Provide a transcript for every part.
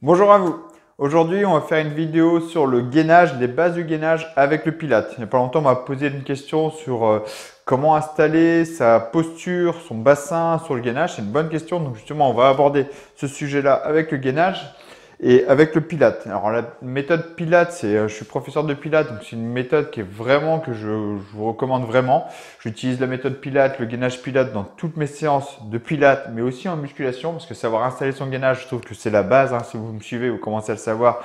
Bonjour à vous. Aujourd'hui, on va faire une vidéo sur le gainage, les bases du gainage avec le Pilates. Il n'y a pas longtemps, on m'a posé une question sur comment installer sa posture, son bassin sur le gainage. C'est une bonne question. Donc justement, on va aborder ce sujet-là avec le gainage et avec le Pilates. Alors la méthode Pilates, je suis professeur de Pilates, donc c'est une méthode qui est vraiment que je vous recommande vraiment. J'utilise la méthode Pilates, le gainage Pilates dans toutes mes séances de Pilates, mais aussi en musculation, parce que savoir installer son gainage, je trouve que c'est la base. Si vous me suivez, vous commencez à le savoir,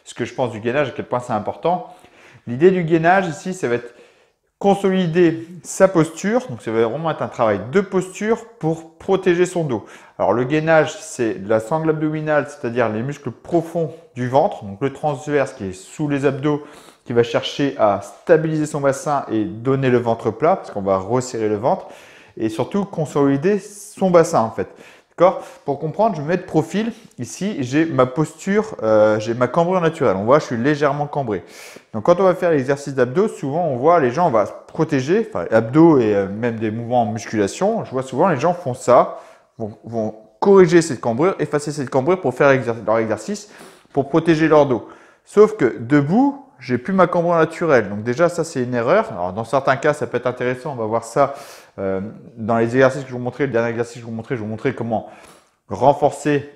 ce que je pense du gainage, à quel point c'est important. L'idée du gainage ici, ça va être consolider sa posture. Donc, ça va vraiment être un travail de posture pour protéger son dos. Alors, le gainage, c'est la sangle abdominale, c'est-à-dire les muscles profonds du ventre. Donc, le transverse qui est sous les abdos, qui va chercher à stabiliser son bassin et donner le ventre plat, parce qu'on va resserrer le ventre. Et surtout, consolider son bassin, en fait. D'accord? Pour comprendre, je vais mettre profil. Ici, j'ai ma posture, j'ai ma cambrure naturelle. On voit, je suis légèrement cambré. Donc, quand on va faire l'exercice d'abdos, souvent, on voit les gens, on va se protéger, enfin, abdos et même des mouvements en musculation. Je vois souvent les gens font ça, vont corriger cette cambrure, effacer cette cambrure pour faire leur exercice, pour protéger leur dos. Sauf que debout, j'ai plus ma cambrure naturelle. Donc déjà, ça, c'est une erreur. Alors, dans certains cas, ça peut être intéressant. On va voir ça dans les exercices que je vous montrais. Le dernier exercice que je vous montrais comment renforcer,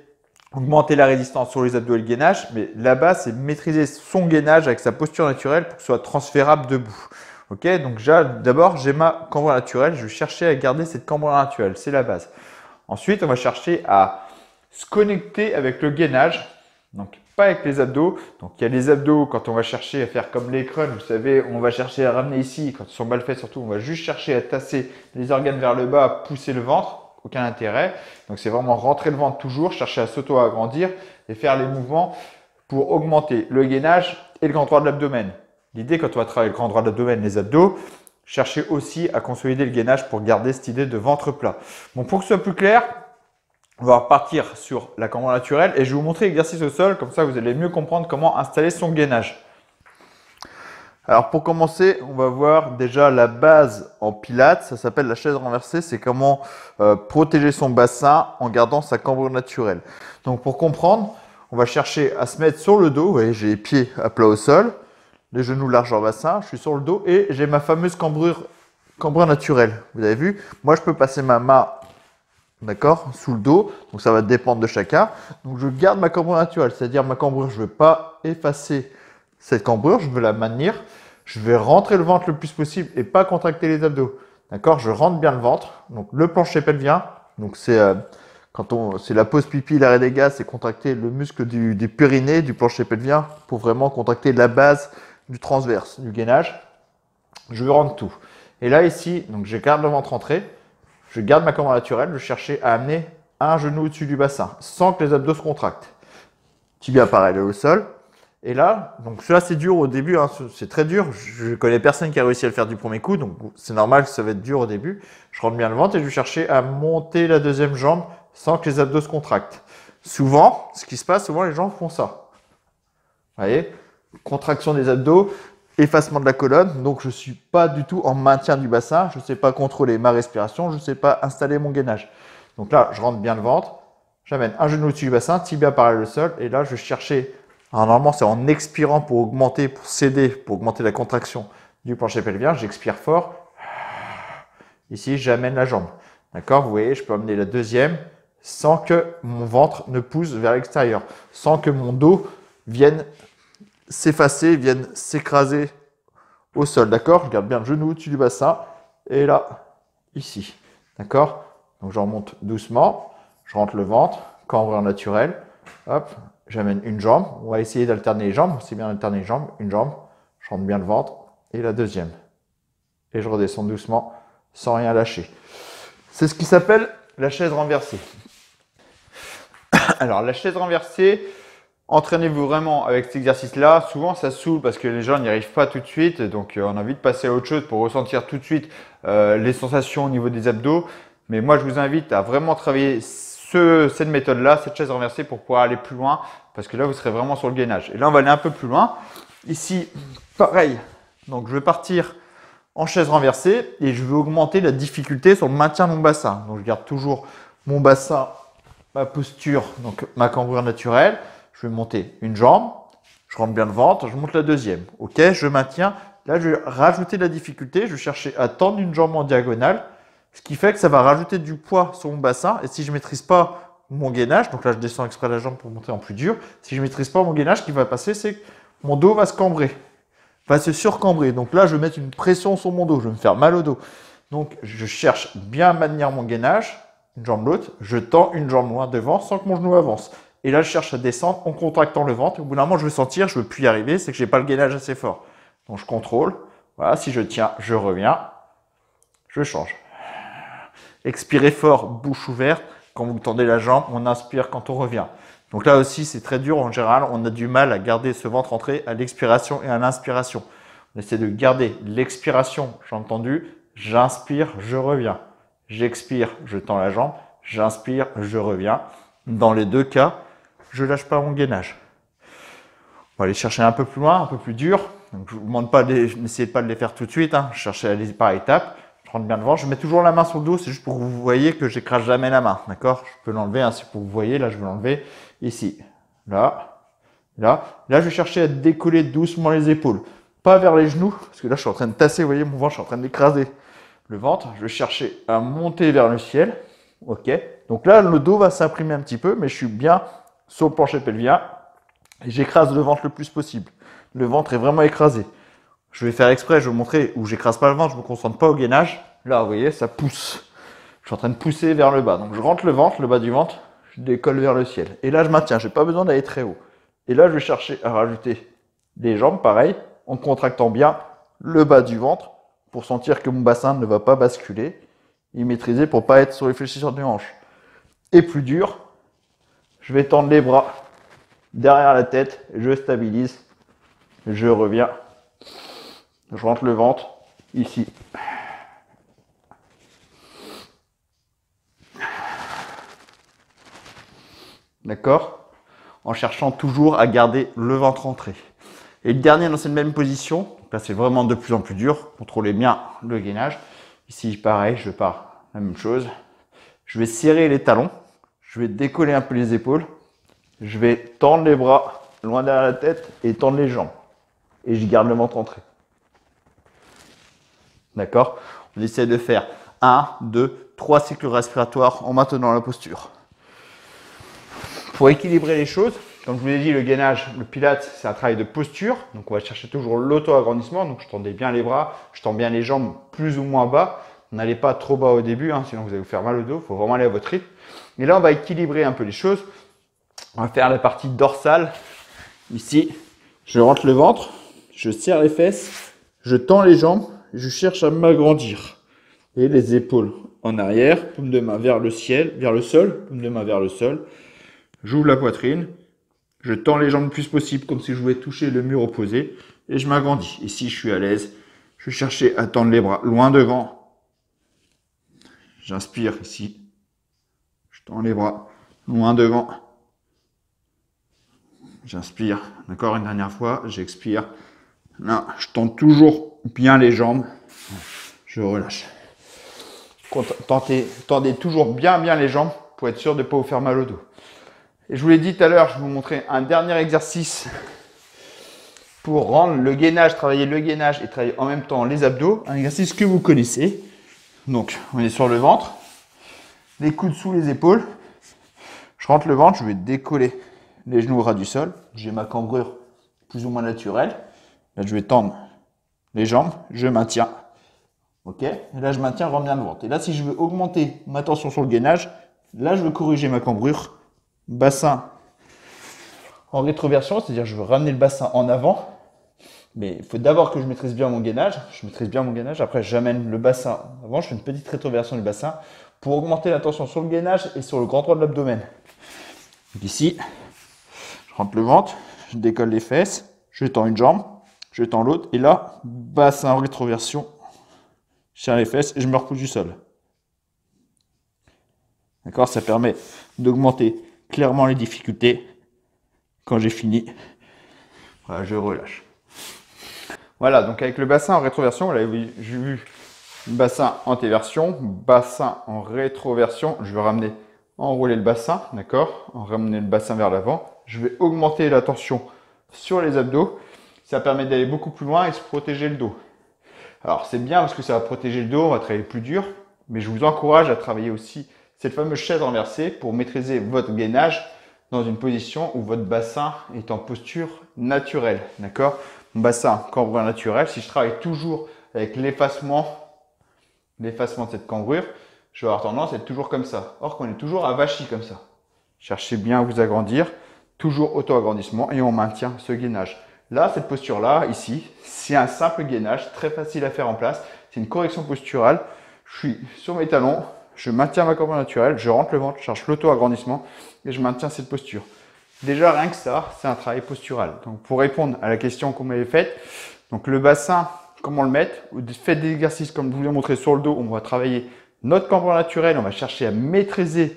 augmenter la résistance sur les abdos et le gainage. Mais la base, c'est maîtriser son gainage avec sa posture naturelle pour que ce soit transférable debout. Ok, donc d'abord, j'ai ma cambrure naturelle. Je vais chercher à garder cette cambrure naturelle. C'est la base. Ensuite, on va chercher à se connecter avec le gainage. Donc, pas avec les abdos. Donc, il y a les abdos quand on va chercher à faire comme les crunchs. Vous savez, on va chercher à ramener ici. Quand ils sont mal faits, surtout, on va juste chercher à tasser les organes vers le bas, pousser le ventre. Aucun intérêt. Donc, c'est vraiment rentrer le ventre toujours, chercher à s'auto-agrandir et faire les mouvements pour augmenter le gainage et le grand droit de l'abdomen. L'idée, quand on va travailler le grand droit de l'abdomen, les abdos, chercher aussi à consolider le gainage pour garder cette idée de ventre plat. Bon, pour que ce soit plus clair, on va repartir sur la cambrure naturelle et je vais vous montrer l'exercice au sol, comme ça vous allez mieux comprendre comment installer son gainage. Alors pour commencer, on va voir déjà la base en pilates, ça s'appelle la chaise renversée, c'est comment protéger son bassin en gardant sa cambrure naturelle. Donc pour comprendre, on va chercher à se mettre sur le dos, vous voyez j'ai les pieds à plat au sol, les genoux largeur bassin, je suis sur le dos et j'ai ma fameuse cambrure naturelle. Vous avez vu, moi je peux passer ma main, d'accord, sous le dos, donc ça va dépendre de chacun. Donc je garde ma cambrure naturelle, c'est-à-dire ma cambrure, je ne veux pas effacer cette cambrure, je veux la maintenir. Je vais rentrer le ventre le plus possible et pas contracter les abdos. D'accord, je rentre bien le ventre. Donc le plancher pelvien, donc c'est c'est la pause pipi, l'arrêt des gaz, c'est contracter le muscle du périnée, du plancher pelvien, pour vraiment contracter la base du transverse, du gainage. Je rentre tout. Et là ici, donc je garde le ventre rentré, je garde ma cambrure naturelle, je cherchais à amener un genou au-dessus du bassin, sans que les abdos se contractent. Tibia parallèle au sol. Et là, donc cela c'est dur au début, hein, c'est très dur. Je connais personne qui a réussi à le faire du premier coup, donc c'est normal que ça va être dur au début. Je rentre bien le ventre et je vais chercher à monter la deuxième jambe sans que les abdos se contractent. Souvent, ce qui se passe, souvent les gens font ça. Vous voyez, contraction des abdos, effacement de la colonne, donc je ne suis pas du tout en maintien du bassin, je ne sais pas contrôler ma respiration, je ne sais pas installer mon gainage. Donc là, je rentre bien le ventre, j'amène un genou au-dessus du bassin, tibia parallèle au sol, et là je vais chercher. Alors normalement, c'est en expirant pour augmenter, pour céder, pour augmenter la contraction du plancher pelvien. J'expire fort. Ici, j'amène la jambe. D'accord? Vous voyez, je peux amener la deuxième sans que mon ventre ne pousse vers l'extérieur, sans que mon dos vienne s'effacer, vienne s'écraser au sol. D'accord? Je garde bien le genou au-dessus du bassin et là, ici. D'accord? Donc, je remonte doucement. Je rentre le ventre, cambrure naturelle. Hop. J'amène une jambe, on va essayer d'alterner les jambes, c'est bien d'alterner les jambes, une jambe, je rentre bien le ventre, et la deuxième. Et je redescends doucement, sans rien lâcher. C'est ce qui s'appelle la chaise renversée. Alors la chaise renversée, entraînez-vous vraiment avec cet exercice-là. Souvent ça saoule parce que les gens n'y arrivent pas tout de suite, donc on a envie de passer à autre chose pour ressentir tout de suite les sensations au niveau des abdos. Mais moi je vous invite à vraiment travailler cette méthode-là, cette chaise renversée pour pouvoir aller plus loin parce que là, vous serez vraiment sur le gainage. Et là, on va aller un peu plus loin. Ici, pareil. Donc, je vais partir en chaise renversée et je vais augmenter la difficulté sur le maintien de mon bassin. Donc, je garde toujours mon bassin, ma posture, donc ma cambrure naturelle. Je vais monter une jambe, je rentre bien le ventre, je monte la deuxième. Ok, je maintiens. Là, je vais rajouter de la difficulté. Je vais chercher à tendre une jambe en diagonale, ce qui fait que ça va rajouter du poids sur mon bassin. Et si je ne maîtrise pas mon gainage, donc là, je descends exprès la jambe pour monter en plus dur. Si je ne maîtrise pas mon gainage, ce qui va passer, c'est que mon dos va se cambrer, va se surcambrer. Donc là, je vais mettre une pression sur mon dos. Je vais me faire mal au dos. Donc, je cherche bien à maintenir mon gainage, une jambe l'autre. Je tends une jambe loin devant sans que mon genou avance. Et là, je cherche à descendre en contractant le ventre. Au bout d'un moment, je vais sentir, je ne veux plus y arriver, c'est que je n'ai pas le gainage assez fort. Donc, je contrôle. Voilà, si je tiens, je reviens. Je change. Expirez fort, bouche ouverte. Quand vous tendez la jambe, on inspire quand on revient. Donc là aussi, c'est très dur. En général, on a du mal à garder ce ventre entré à l'expiration et à l'inspiration. On essaie de garder l'expiration, j'ai entendu. J'inspire, je reviens. J'expire, je tends la jambe. J'inspire, je reviens. Dans les deux cas, je ne lâche pas mon gainage. On va aller chercher un peu plus loin, un peu plus dur. Donc, je ne vous demande pas, n'essayez pas de les faire tout de suite. Hein. Cherchez à aller par étapes. Je rentre bien devant. Je mets toujours la main sur le dos. C'est juste pour que vous voyez que j'écrase jamais la main. D'accord? Je peux l'enlever. Hein, c'est pour que vous voyez. Là, je vais l'enlever. Ici. Là. Là. Là, je vais chercher à décoller doucement les épaules. Pas vers les genoux. Parce que là, je suis en train de tasser. Vous voyez, mon ventre, je suis en train d'écraser le ventre. Je vais chercher à monter vers le ciel. Ok? Donc là, le dos va s'imprimer un petit peu. Mais je suis bien sur le plancher pelvien. Et j'écrase le ventre le plus possible. Le ventre est vraiment écrasé. Je vais faire exprès, je vais vous montrer où j'écrase pas le ventre, je ne me concentre pas au gainage. Là, vous voyez, ça pousse. Je suis en train de pousser vers le bas. Donc, je rentre le ventre, le bas du ventre, je décolle vers le ciel. Et là, je maintiens, je n'ai pas besoin d'aller très haut. Et là, je vais chercher à rajouter des jambes, pareil, en contractant bien le bas du ventre pour sentir que mon bassin ne va pas basculer et maîtriser pour ne pas être sur les fléchisseurs du hanche. Et plus dur, je vais tendre les bras derrière la tête, je stabilise, je reviens, je rentre le ventre ici. D'accord? En cherchant toujours à garder le ventre rentré. Et le dernier dans cette même position, là c'est vraiment de plus en plus dur, contrôlez bien le gainage. Ici pareil, je pars la même chose. Je vais serrer les talons, je vais décoller un peu les épaules. Je vais tendre les bras loin derrière la tête et tendre les jambes. Et je garde le ventre rentré. D'accord? On essaie de faire 1, 2, 3 cycles respiratoires en maintenant la posture. Pour équilibrer les choses, comme je vous l'ai dit, le gainage, le pilates, c'est un travail de posture. Donc on va chercher toujours l'auto-agrandissement. Donc je tendais bien les bras, je tends bien les jambes plus ou moins bas. N'allez pas trop bas au début, hein, sinon vous allez vous faire mal au dos. Il faut vraiment aller à votre rythme. Et là, on va équilibrer un peu les choses. On va faire la partie dorsale. Ici, je rentre le ventre, je serre les fesses, je tends les jambes, je cherche à m'agrandir. Et les épaules en arrière, paume de main vers le ciel, vers le sol, paume de main vers le sol. J'ouvre la poitrine, je tends les jambes le plus possible comme si je voulais toucher le mur opposé et je m'agrandis. Ici, je suis à l'aise. Je vais chercher à tendre les bras loin devant. J'inspire ici. Je tends les bras loin devant. J'inspire, d'accord, une dernière fois, j'expire. Là, je tends toujours bien les jambes. Je relâche. Tendez toujours bien les jambes pour être sûr de ne pas vous faire mal au dos. Et je vous l'ai dit tout à l'heure, je vais vous montrer un dernier exercice pour rendre le gainage, travailler le gainage et travailler en même temps les abdos. Un exercice que vous connaissez. Donc, on est sur le ventre, les coudes sous les épaules. Je rentre le ventre, je vais décoller les genoux au ras du sol. J'ai ma cambrure plus ou moins naturelle. Là, je vais tendre les jambes, je maintiens. Ok? Et là, je maintiens, je rentre bien le ventre. Et là, si je veux augmenter ma tension sur le gainage, là, je veux corriger ma cambrure. Bassin en rétroversion, c'est-à-dire je veux ramener le bassin en avant. Mais il faut d'abord que je maîtrise bien mon gainage. Je maîtrise bien mon gainage. Après, j'amène le bassin avant. Je fais une petite rétroversion du bassin pour augmenter la tension sur le gainage et sur le grand droit de l'abdomen. Ici, je rentre le ventre, je décolle les fesses, je tends une jambe, je tends l'autre. Et là, bassin en rétroversion, je serre les fesses et je me repousse du sol. D'accord? Ça permet d'augmenter clairement les difficultés. Quand j'ai fini, voilà, je relâche. Voilà, donc avec le bassin en rétroversion, là, j'ai vu bassin antéversion, bassin en rétroversion. Je vais ramener, enrouler le bassin, d'accord? En ramener le bassin vers l'avant. je vais augmenter la tension sur les abdos. Ça permet d'aller beaucoup plus loin et se protéger le dos. Alors c'est bien parce que ça va protéger le dos, on va travailler plus dur, mais je vous encourage à travailler aussi cette fameuse chaise renversée pour maîtriser votre gainage dans une position où votre bassin est en posture naturelle. D'accord? Mon bassin, cambrure naturelle, si je travaille toujours avec l'effacement de cette cambrure, je vais avoir tendance à être toujours comme ça. Or qu'on est toujours avachi comme ça. Cherchez bien à vous agrandir, toujours auto-agrandissement et on maintient ce gainage. Là, cette posture-là, ici, c'est un simple gainage, très facile à faire en place. C'est une correction posturale. Je suis sur mes talons, je maintiens ma cambrure naturelle, je rentre le ventre, je cherche l'auto-agrandissement et je maintiens cette posture. Déjà, rien que ça, c'est un travail postural. Donc, pour répondre à la question qu'on m'avait faite, donc le bassin, comment le mettre? Faites des exercices comme je vous l'ai montré sur le dos, on va travailler notre cambrure naturelle, on va chercher à maîtriser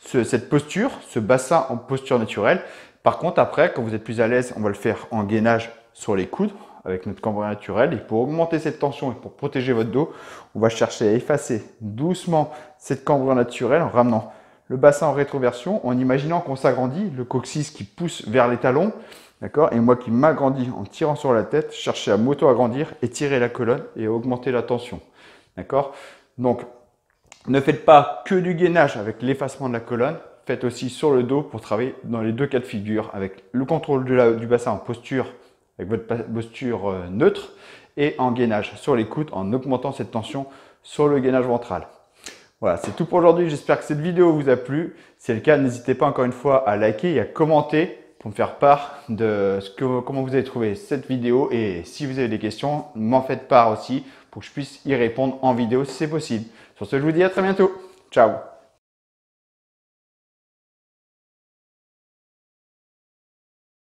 cette posture, ce bassin en posture naturelle. Par contre, après, quand vous êtes plus à l'aise, on va le faire en gainage sur les coudes avec notre cambrure naturelle. Et pour augmenter cette tension et pour protéger votre dos, on va chercher à effacer doucement cette cambrure naturelle en ramenant le bassin en rétroversion, en imaginant qu'on s'agrandit, le coccyx qui pousse vers les talons, d'accord, et moi qui m'agrandis en tirant sur la tête, chercher à m'auto-agrandir, étirer la colonne et augmenter la tension, d'accord. Donc, ne faites pas que du gainage avec l'effacement de la colonne, faites aussi sur le dos pour travailler dans les deux cas de figure avec le contrôle du bassin en posture, avec votre posture neutre et en gainage sur les coudes en augmentant cette tension sur le gainage ventral. Voilà, c'est tout pour aujourd'hui. J'espère que cette vidéo vous a plu. Si c'est le cas, n'hésitez pas encore une fois à liker et à commenter pour me faire part de comment vous avez trouvé cette vidéo. Et si vous avez des questions, m'en faites part aussi pour que je puisse y répondre en vidéo si c'est possible. Sur ce, je vous dis à très bientôt. Ciao!